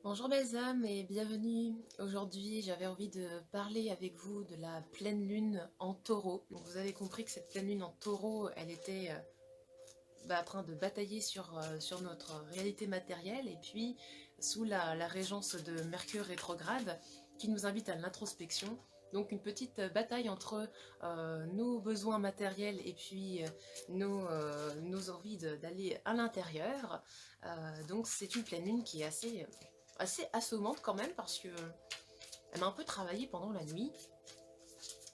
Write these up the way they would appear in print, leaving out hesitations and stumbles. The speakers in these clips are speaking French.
Bonjour belles âmes et bienvenue. Aujourd'hui, j'avais envie de parler avec vous de la pleine lune en taureau. Donc, vous avez compris que cette pleine lune en taureau, elle était en train de batailler sur notre réalité matérielle et puis sous la régence de Mercure rétrograde qui nous invite à l'introspection. Donc une petite bataille entre nos besoins matériels et puis nos envies d'aller à l'intérieur. Donc c'est une pleine lune qui est assez assommante quand même parce que elle m'a un peu travaillé pendant la nuit.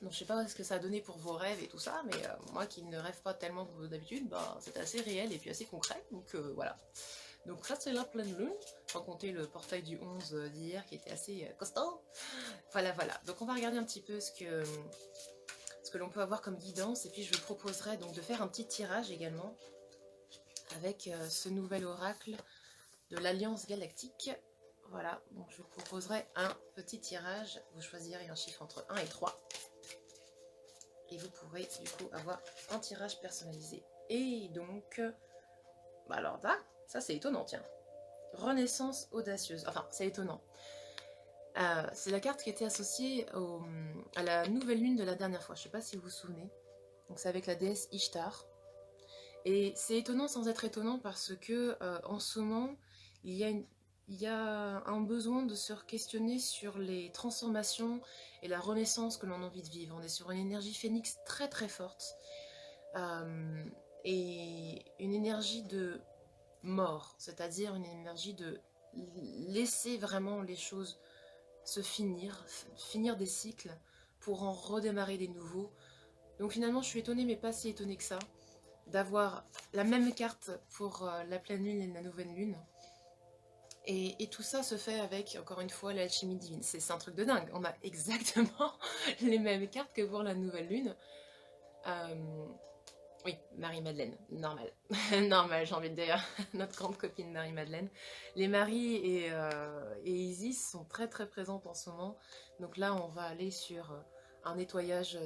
Donc je sais pas ce que ça a donné pour vos rêves et tout ça, mais moi qui ne rêve pas tellement d'habitude, bah, c'est assez réel et puis assez concret, donc voilà. Donc ça c'est la pleine lune, sans compter le portail du 11 d'hier qui était assez costaud. Voilà, voilà. Donc on va regarder un petit peu ce que l'on peut avoir comme guidance, et puis je vous proposerai donc de faire un petit tirage également avec ce nouvel oracle de l'Alliance Galactique. Voilà, donc je vous proposerai un petit tirage, vous choisirez un chiffre entre 1 et 3. Et vous pourrez du coup avoir un tirage personnalisé. Et donc, bah alors là, ça c'est étonnant, tiens. Renaissance audacieuse. Enfin, c'est étonnant. C'est la carte qui était associée à la nouvelle lune de la dernière fois. Je ne sais pas si vous vous souvenez. Donc c'est avec la déesse Ishtar. Et c'est étonnant sans être étonnant parce que en ce moment, il y a il y a un besoin de se questionner sur les transformations et la renaissance que l'on a envie de vivre. On est sur une énergie phénix très très forte. euh, et une énergie de mort, c'est-à-dire une énergie de laisser vraiment les choses se finir des cycles pour en redémarrer des nouveaux. Donc finalement je suis étonnée mais pas si étonnée que ça d'avoir la même carte pour la pleine lune et la nouvelle lune. Et tout ça se fait avec, encore une fois, l'alchimie divine. C'est un truc de dingue. On a exactement les mêmes cartes que pour la nouvelle lune. Euh, Oui, Marie-Madeleine, normal. Normal, j'ai envie de dire, notre grande copine Marie-Madeleine. Les Marie et Isis sont très très présentes en ce moment. Donc là, on va aller sur un nettoyage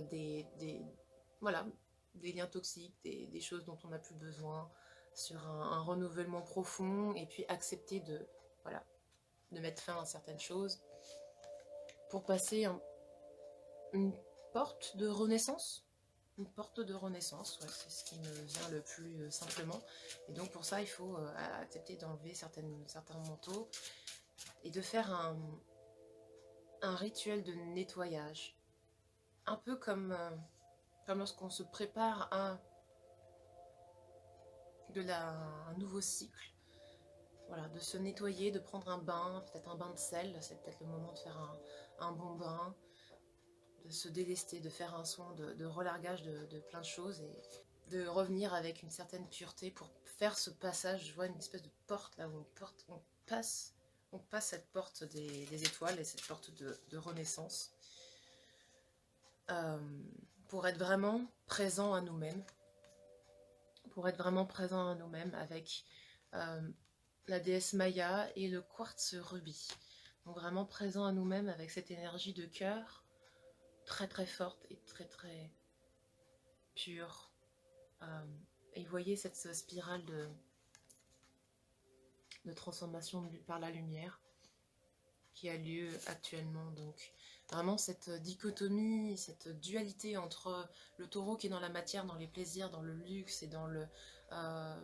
voilà, des liens toxiques, des choses dont on n'a plus besoin, sur un renouvellement profond, et puis accepter voilà, de mettre fin à certaines choses pour passer une porte de renaissance. Une porte de renaissance, ouais, c'est ce qui me vient le plus simplement. Et donc pour ça, il faut accepter d'enlever certains manteaux et de faire un rituel de nettoyage. Un peu comme lorsqu'on se prépare à un nouveau cycle. Voilà, de se nettoyer, de prendre un bain, peut-être un bain de sel, c'est peut-être le moment de faire un bon bain, de se délester, de faire un soin de relargage de plein de choses et de revenir avec une certaine pureté pour faire ce passage. Je vois une espèce de porte là où on passe cette porte des étoiles et cette porte de renaissance euh, pour être vraiment présent à nous-mêmes, pour être vraiment présent à nous-mêmes avec euh, la déesse Maya et le quartz rubis. Donc vraiment présent à nous-mêmes avec cette énergie de cœur très très forte et très très pure. Euh, et vous voyez cette spirale de transformation par la lumière qui a lieu actuellement. Donc vraiment cette dichotomie, cette dualité entre le taureau qui est dans la matière, dans les plaisirs, dans le luxe et dans le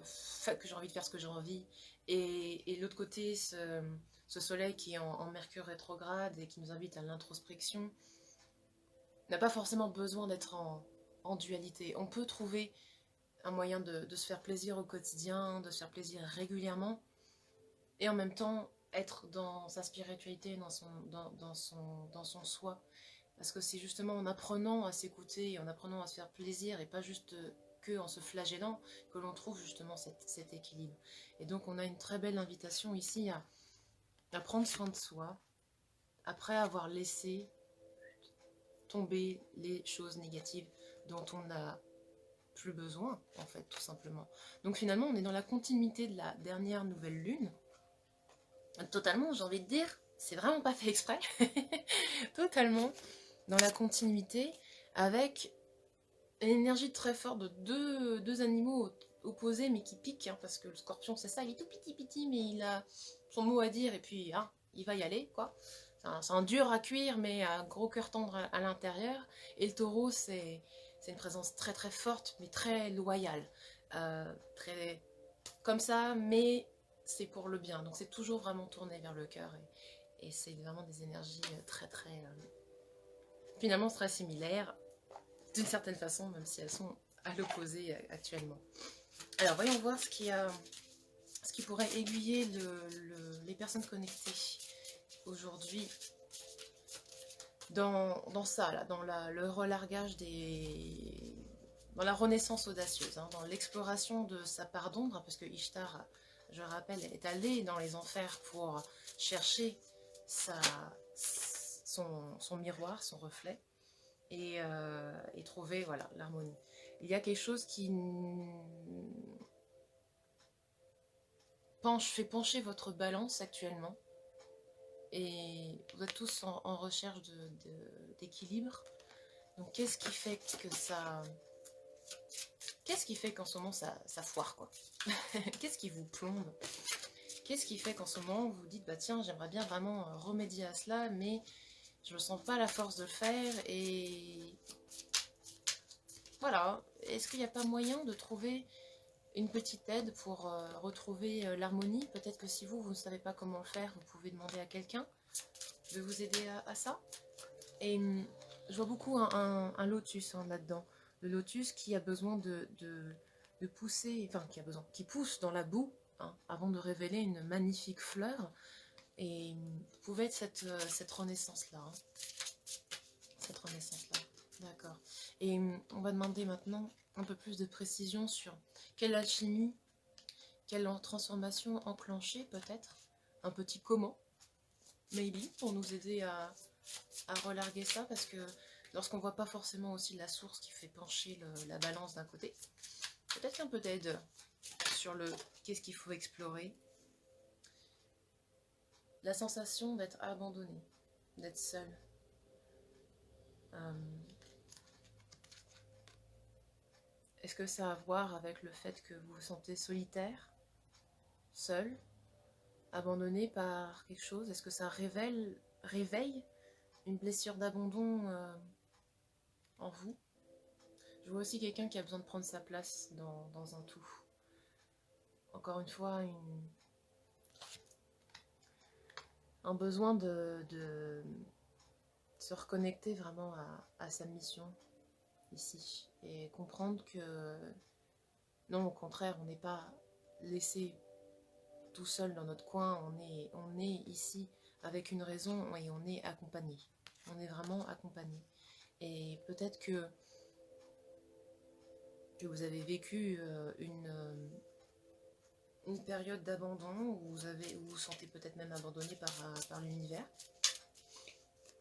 fait que j'ai envie de faire ce que j'ai envie, et l'autre côté ce soleil qui est en Mercure rétrograde et qui nous invite à l'introspection, n'a pas forcément besoin d'être en dualité. On peut trouver un moyen de se faire plaisir au quotidien, de se faire plaisir régulièrement, et en même temps être dans sa spiritualité, dans son soi. Parce que c'est justement en apprenant à s'écouter, en apprenant à se faire plaisir, et pas juste que en se flagellant, que l'on trouve justement cet équilibre. Et donc on a une très belle invitation ici à prendre soin de soi, après avoir laissé tomber les choses négatives dont on n'a plus besoin, en fait, tout simplement. Donc finalement, on est dans la continuité de la dernière nouvelle lune. Totalement, j'ai envie de dire, c'est vraiment pas fait exprès. Totalement dans la continuité, avec une énergie très forte de deux animaux opposés, mais qui piquent, hein, parce que le scorpion, c'est ça, il est tout petit, mais il a son mot à dire, et puis, hein, il va y aller, quoi. C'est un dur à cuire, mais un gros cœur tendre à l'intérieur. Et le taureau, c'est une présence très très forte, mais très loyale. Très comme ça, mais c'est pour le bien. Donc c'est toujours vraiment tourné vers le cœur. Et c'est vraiment des énergies très très... finalement très similaires, d'une certaine façon, même si elles sont à l'opposé actuellement. Alors voyons voir ce qui pourrait aiguiller les personnes connectées aujourd'hui dans ça, là, dans le relargage dans la renaissance audacieuse, hein, dans l'exploration de sa part d'ombre, parce que Ishtar, je rappelle, est allée dans les enfers pour chercher son miroir, son reflet, et trouver voilà, l'harmonie. Il y a quelque chose qui fait pencher votre balance actuellement, et vous êtes tous en recherche d'équilibre. Donc qu'est-ce qui fait que ça... Qu'est-ce qui fait qu'en ce moment ça foire, quoi? Qu'est-ce qui vous plombe? Qu'est-ce qui fait qu'en ce moment vous dites, bah tiens, j'aimerais bien vraiment remédier à cela, mais je ne sens pas la force de le faire, et voilà. Est-ce qu'il n'y a pas moyen de trouver une petite aide pour retrouver l'harmonie? Peut-être que si vous ne savez pas comment le faire, vous pouvez demander à quelqu'un de vous aider à ça. Et je vois beaucoup un lotus, hein, là-dedans. Le lotus qui a besoin de pousser, enfin qui pousse dans la boue, hein, avant de révéler une magnifique fleur. Et vous pouvez être cette renaissance-là. Hein. Cette renaissance-là. D'accord. Et on va demander maintenant un peu plus de précision sur quelle alchimie, quelle transformation enclenchée peut-être, un petit comment, maybe, pour nous aider à relarguer ça, parce que lorsqu'on voit pas forcément aussi la source qui fait pencher la balance d'un côté, peut-être qu'un peu d'aide sur le qu'est-ce qu'il faut explorer. La sensation d'être abandonné, d'être seul. Est-ce que ça a à voir avec le fait que vous vous sentez solitaire, seul, abandonné par quelque chose? Est-ce que ça réveille une blessure d'abandon en vous? Je vois aussi quelqu'un qui a besoin de prendre sa place dans un tout. Encore une fois, un besoin de se reconnecter vraiment à sa mission ici. Et comprendre que non, au contraire, on n'est pas laissé tout seul dans notre coin, on est ici avec une raison et on est accompagné. On est vraiment accompagné. Et peut-être que vous avez vécu une période d'abandon où vous vous sentez peut-être même abandonné par l'univers,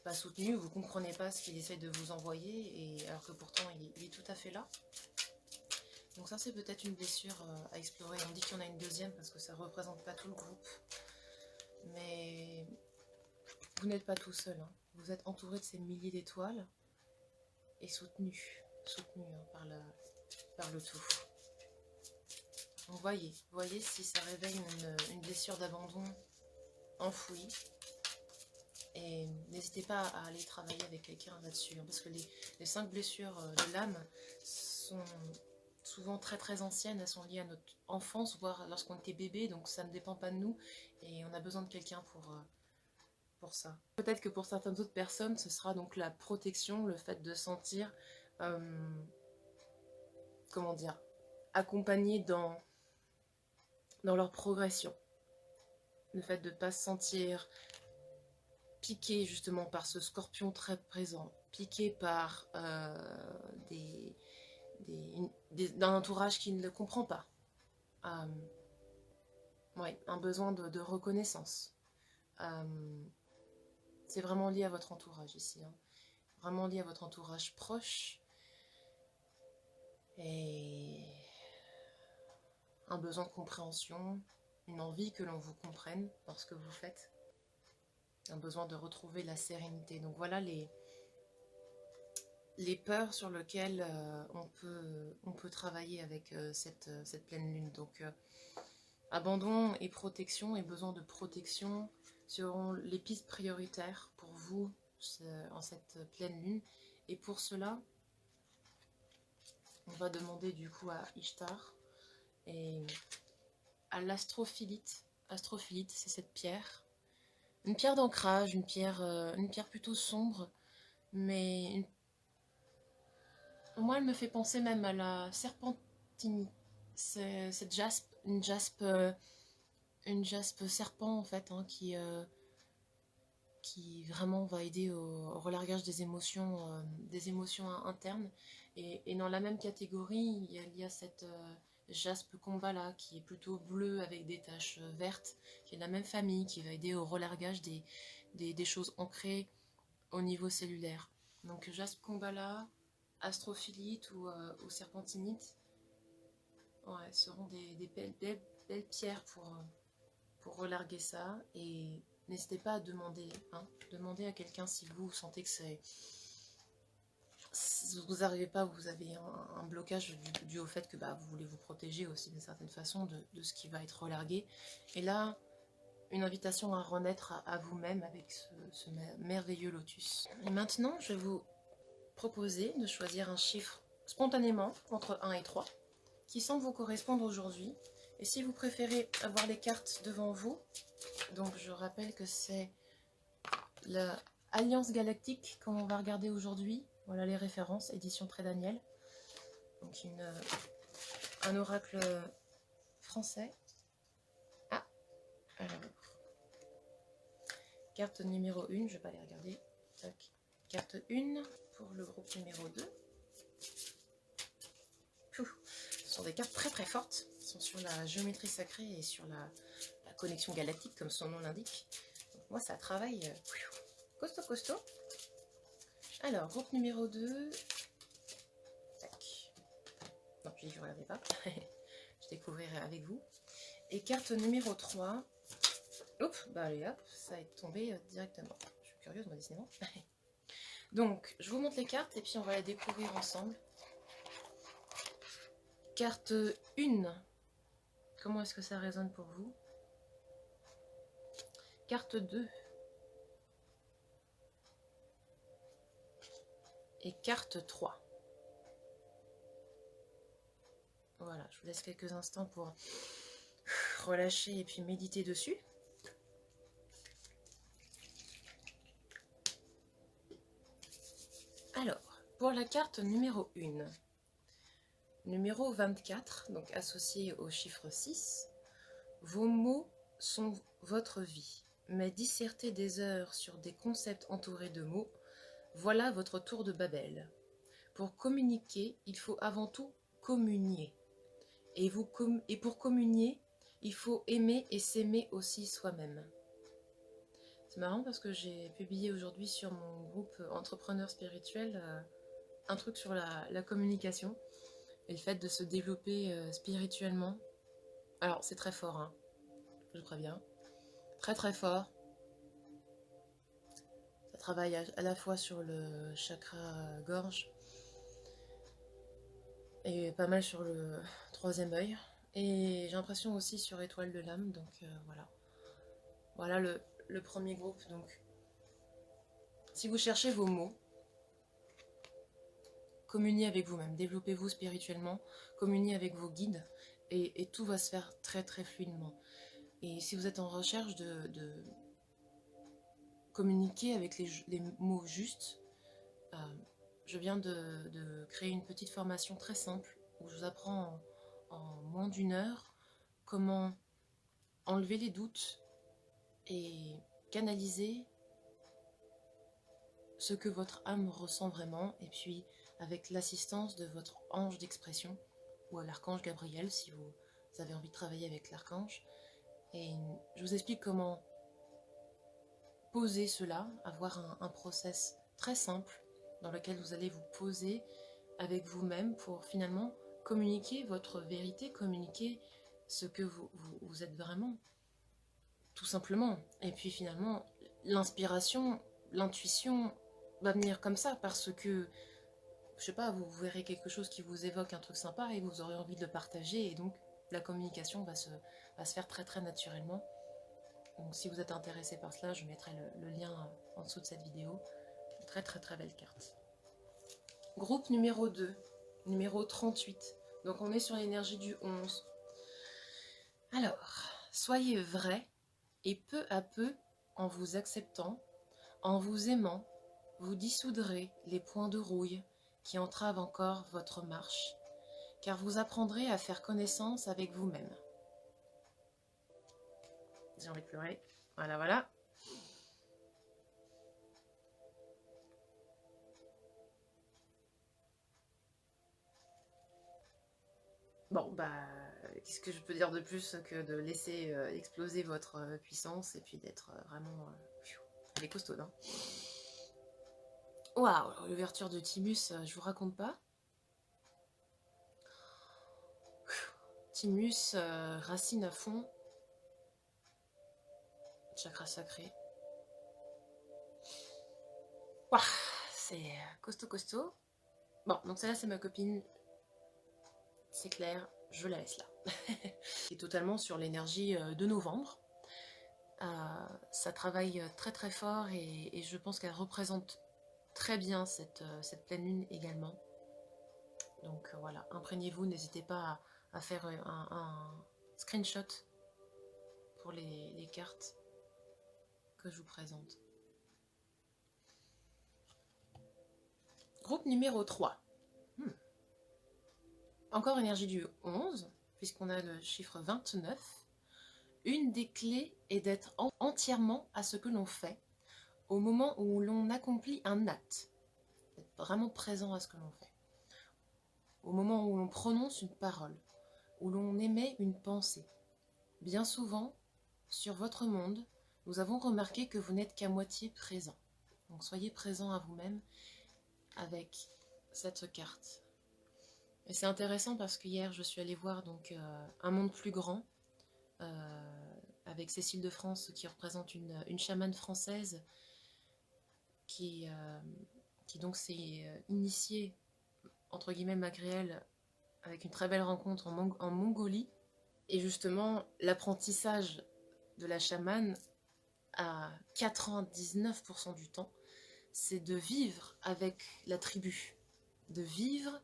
pas soutenu, vous ne comprenez pas ce qu'il essaie de vous envoyer, alors que pourtant il est tout à fait là. Donc ça c'est peut-être une blessure à explorer. On dit qu'il y en a une deuxième parce que ça ne représente pas tout le groupe. Mais vous n'êtes pas tout seul, hein. Vous êtes entouré de ces milliers d'étoiles et soutenu hein, par le tout. Donc voyez si ça réveille une blessure d'abandon enfouie. Et n'hésitez pas à aller travailler avec quelqu'un là-dessus, hein, parce que les 5 blessures de l'âme sont souvent très très anciennes, elles sont liées à notre enfance, voire lorsqu'on était bébé, donc ça ne dépend pas de nous, et on a besoin de quelqu'un pour ça. Peut-être que pour certaines autres personnes, ce sera donc la protection, le fait de sentir, comment dire, accompagné dans leur progression. Le fait de ne pas se sentir piqué justement par ce scorpion très présent, piqué par d'un entourage qui ne le comprend pas. Ouais, un besoin de reconnaissance. C'est vraiment lié à votre entourage ici, hein. Vraiment lié à votre entourage proche. Et un besoin de compréhension, une envie que l'on vous comprenne dans ce que vous faites. Un besoin de retrouver la sérénité. Donc voilà les peurs sur lesquelles on peut travailler avec cette pleine lune. Donc abandon et protection, et besoin de protection seront les pistes prioritaires pour vous en cette pleine lune. Et pour cela, on va demander du coup à Ishtar et à l'astrophilite. Astrophilite, c'est cette pierre. Une pierre d'ancrage, une pierre plutôt sombre, mais moi elle me fait penser même à la serpentinite. C'est cette jaspe, une jaspe serpent en fait, hein, qui vraiment va aider au relargage des émotions internes. Et dans la même catégorie, il y a cette jaspe combat là, qui est plutôt bleue avec des taches vertes, qui est de la même famille, qui va aider au relargage des choses ancrées au niveau cellulaire. Donc jaspe combat là, astrophilite ou serpentinite, ouais, seront des belles pierres pour relarguer ça. Et n'hésitez pas à demander, hein, demandez à quelqu'un si vous sentez que vous n'arrivez pas, vous avez un blocage dû au fait que vous voulez vous protéger aussi d'une certaine façon de ce qui va être relargué. Et là, une invitation à renaître à vous-même avec ce merveilleux lotus. Et maintenant, je vais vous proposer de choisir un chiffre spontanément entre 1 et 3 qui semble vous correspondre aujourd'hui. Et si vous préférez avoir les cartes devant vous, donc je rappelle que c'est l'Alliance Galactique qu'on va regarder aujourd'hui. Voilà les références, édition Très Daniel. Donc un oracle français. Ah, alors, carte numéro 1, je ne vais pas les regarder. Tac. Carte 1 pour le groupe numéro 2. Ce sont des cartes très très fortes, qui sont sur la géométrie sacrée et sur la connexion galactique, comme son nom l'indique. Donc moi, ça travaille costaud costaud. Alors, groupe numéro 2. Tac. Non, puis je ne regardais pas. Je découvrirai avec vous. Et carte numéro 3. Oups, allez hop, ça est tombé directement. Je suis curieuse, moi, décidément. Donc, je vous montre les cartes et puis on va les découvrir ensemble. Carte 1. Comment est-ce que ça résonne pour vous? Carte 2. Et carte 3. Voilà, je vous laisse quelques instants pour relâcher et puis méditer dessus. Alors, pour la carte numéro 1, numéro 24, donc associé au chiffre 6, vos mots sont votre vie, mais disserter des heures sur des concepts entourés de mots, voilà votre tour de Babel. Pour communiquer, il faut avant tout communier. Et pour communier, il faut aimer et s'aimer aussi soi-même. C'est marrant parce que j'ai publié aujourd'hui sur mon groupe Entrepreneurs Spirituels un truc sur la communication et le fait de se développer spirituellement. Alors c'est très fort, hein, je préviens. Très très fort. Ça travaille à la fois sur le chakra gorge et pas mal sur le troisième œil. Et j'ai l'impression aussi sur étoile de l'âme, donc voilà. Voilà le premier groupe. Donc, si vous cherchez vos mots, communiez avec vous-même, développez-vous spirituellement, communiez avec vos guides, et tout va se faire très très fluidement. Et si vous êtes en recherche de communiquer avec les mots justes, je viens de créer une petite formation très simple où je vous apprends en moins d'une heure comment enlever les doutes et canaliser ce que votre âme ressent vraiment, et puis avec l'assistance de votre ange d'expression ou à l'archange Gabriel si vous avez envie de travailler avec l'archange. Et je vous explique comment poser cela, avoir un process très simple dans lequel vous allez vous poser avec vous-même pour finalement communiquer votre vérité, communiquer ce que vous êtes vraiment, tout simplement. Et puis finalement, l'inspiration, l'intuition va venir comme ça parce que, je sais pas, vous verrez quelque chose qui vous évoque un truc sympa et vous aurez envie de le partager, et donc la communication va se faire très très naturellement. Donc si vous êtes intéressé par cela, je mettrai le lien en dessous de cette vidéo. Très très très belle carte. Groupe numéro 2, numéro 38. Donc on est sur l'énergie du 11. Alors, soyez vrai et peu à peu, en vous acceptant, en vous aimant, vous dissoudrez les points de rouille qui entravent encore votre marche, car vous apprendrez à faire connaissance avec vous-même. J'ai envie de pleurer. Voilà, voilà. Bon, bah, qu'est-ce que je peux dire de plus que de laisser exploser votre puissance et puis d'être vraiment... elle est costaude, hein. Waouh, l'ouverture de Thymus, je vous raconte pas. Thymus, racine à fond. Chakra sacré. Waouh, c'est costaud, costaud. Bon, donc celle-là, c'est ma copine. C'est clair, je la laisse là. Qui est totalement sur l'énergie de novembre. Ça travaille très très fort et je pense qu'elle représente très bien cette pleine lune également. Donc voilà, imprégnez-vous, n'hésitez pas à faire un screenshot pour les cartes que je vous présente. Groupe numéro 3. Encore énergie du 11, puisqu'on a le chiffre 29. Une des clés est d'être entièrement à ce que l'on fait au moment où l'on accomplit un acte. D'être vraiment présent à ce que l'on fait. Au moment où l'on prononce une parole, où l'on émet une pensée. Bien souvent, sur votre monde, nous avons remarqué que vous n'êtes qu'à moitié présent. Donc soyez présent à vous-même avec cette carte. Et c'est intéressant parce que hier, je suis allée voir donc, Un monde plus grand avec Cécile de France qui représente une chamane française qui donc s'est initiée, entre guillemets, malgré elle, avec une très belle rencontre en Mongolie. Et justement, l'apprentissage de la chamane à 99% du temps, c'est de vivre avec la tribu, de vivre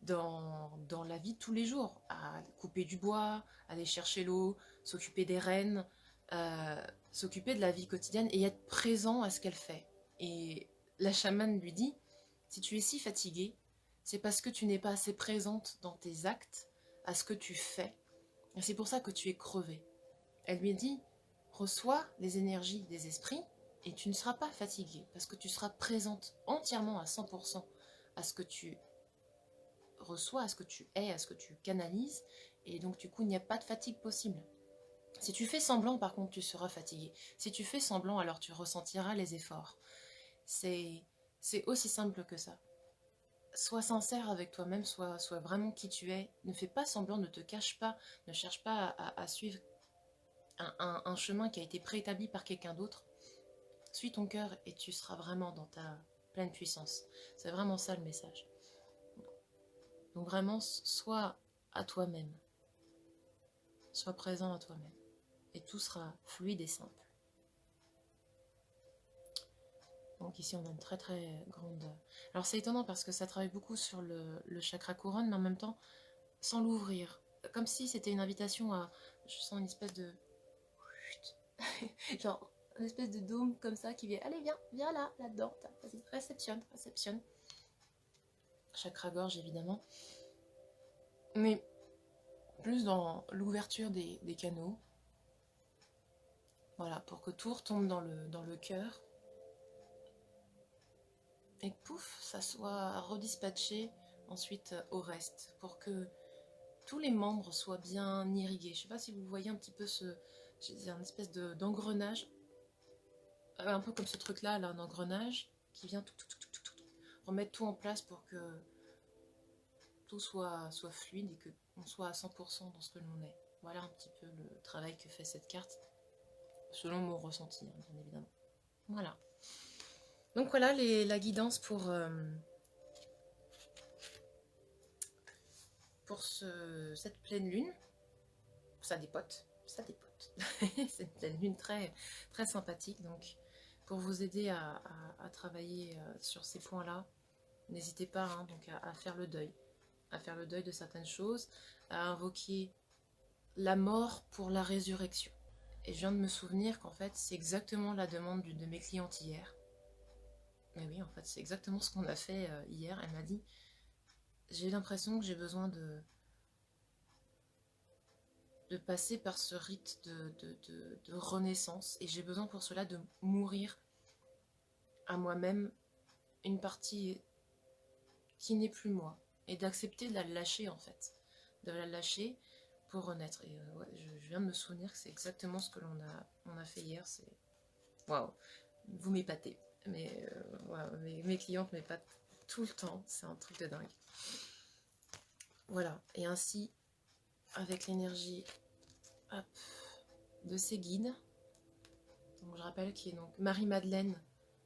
dans la vie de tous les jours, à couper du bois, aller chercher l'eau, s'occuper des rennes, s'occuper de la vie quotidienne et être présent à ce qu'elle fait. Et la chamane lui dit, si tu es si fatiguée, c'est parce que tu n'es pas assez présente dans tes actes, à ce que tu fais, et c'est pour ça que tu es crevée. Elle lui dit, reçois les énergies des esprits et tu ne seras pas fatiguée parce que tu seras présente entièrement à 100% à ce que tu reçois, à ce que tu es, à ce que tu canalises, et donc du coup il n'y a pas de fatigue possible. Si tu fais semblant, par contre, tu seras fatigué. Si tu fais semblant, alors tu ressentiras les efforts. C'est aussi simple que ça. Sois sincère avec toi-même, sois vraiment qui tu es. Ne fais pas semblant, ne te cache pas, ne cherche pas à suivre un chemin qui a été préétabli par quelqu'un d'autre. Suis ton cœur et tu seras vraiment dans ta pleine puissance. C'est vraiment ça le message. Donc vraiment, sois à toi-même. Sois présent à toi-même. Et tout sera fluide et simple. Donc ici, on a une très très grande... Alors c'est étonnant parce que ça travaille beaucoup sur le chakra couronne, mais en même temps, sans l'ouvrir. Comme si c'était une invitation à... Je sens une espèce de... Genre, une espèce de dôme comme ça qui vient... Allez, viens là, là-dedans. Vas-y, réceptionne, réceptionne. Chakra gorge, évidemment. Mais plus dans l'ouverture des canaux. Voilà, pour que tout retombe dans le cœur. Et pouf, ça soit redispatché ensuite au reste. Pour que tous les membres soient bien irrigués. Je ne sais pas si vous voyez un petit peu un espèce d'engrenage. Un peu comme ce truc-là, là, un engrenage qui vient remettre tout en place pour que tout soit fluide et qu'on soit à 100% dans ce que l'on est. Voilà un petit peu le travail que fait cette carte, selon mon ressenti, hein, bien évidemment. Voilà. Donc voilà la guidance pour cette pleine lune. Ça dépote, ça dépote. courte. C'est une pleine lune très, très sympathique. Donc, pour vous aider à travailler sur ces points-là, n'hésitez pas hein, donc à faire le deuil. À faire le deuil de certaines choses, à invoquer la mort pour la résurrection. Et je viens de me souvenir qu'en fait, c'est exactement la demande d'une de mes clientes hier. Mais oui, en fait, c'est exactement ce qu'on a fait hier. Elle m'a dit, j'ai l'impression que j'ai besoin de passer par ce rite de renaissance. Et j'ai besoin pour cela de mourir à moi-même une partie qui n'est plus moi. Et d'accepter de la lâcher en fait. De la lâcher pour renaître. Et ouais, je viens de me souvenir que c'est exactement ce que on a fait hier. C'est waouh, vous m'épatez. Mais wow, mes clientes m'épatent tout le temps. C'est un truc de dingue. Voilà. Et ainsi, avec l'énergie de ces guides, donc je rappelle qui est donc Marie-Madeleine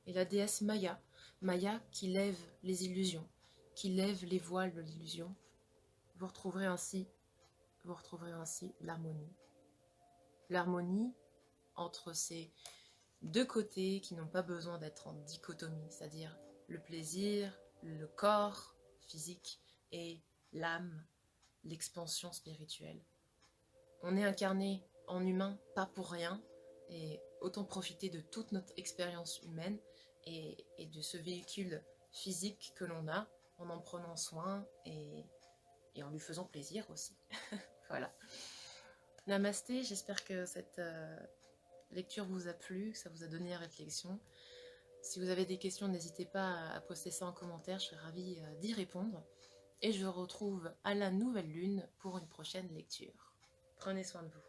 et la déesse Maya. Maya qui lève les illusions, qui lève les voiles de l'illusion. Vous retrouverez ainsi l'harmonie. L'harmonie entre ces deux côtés qui n'ont pas besoin d'être en dichotomie, c'est-à-dire le plaisir, le corps physique et l'âme, l'expansion spirituelle. On est incarné en humain, pas pour rien, et autant profiter de toute notre expérience humaine et de ce véhicule physique que l'on a en prenant soin et en lui faisant plaisir aussi. Voilà. Namasté, j'espère que cette lecture vous a plu, que ça vous a donné à réflexion. Si vous avez des questions, n'hésitez pas à poster ça en commentaire, je serai ravie d'y répondre. Et je vous retrouve à la nouvelle lune pour une prochaine lecture. Prenez soin de vous.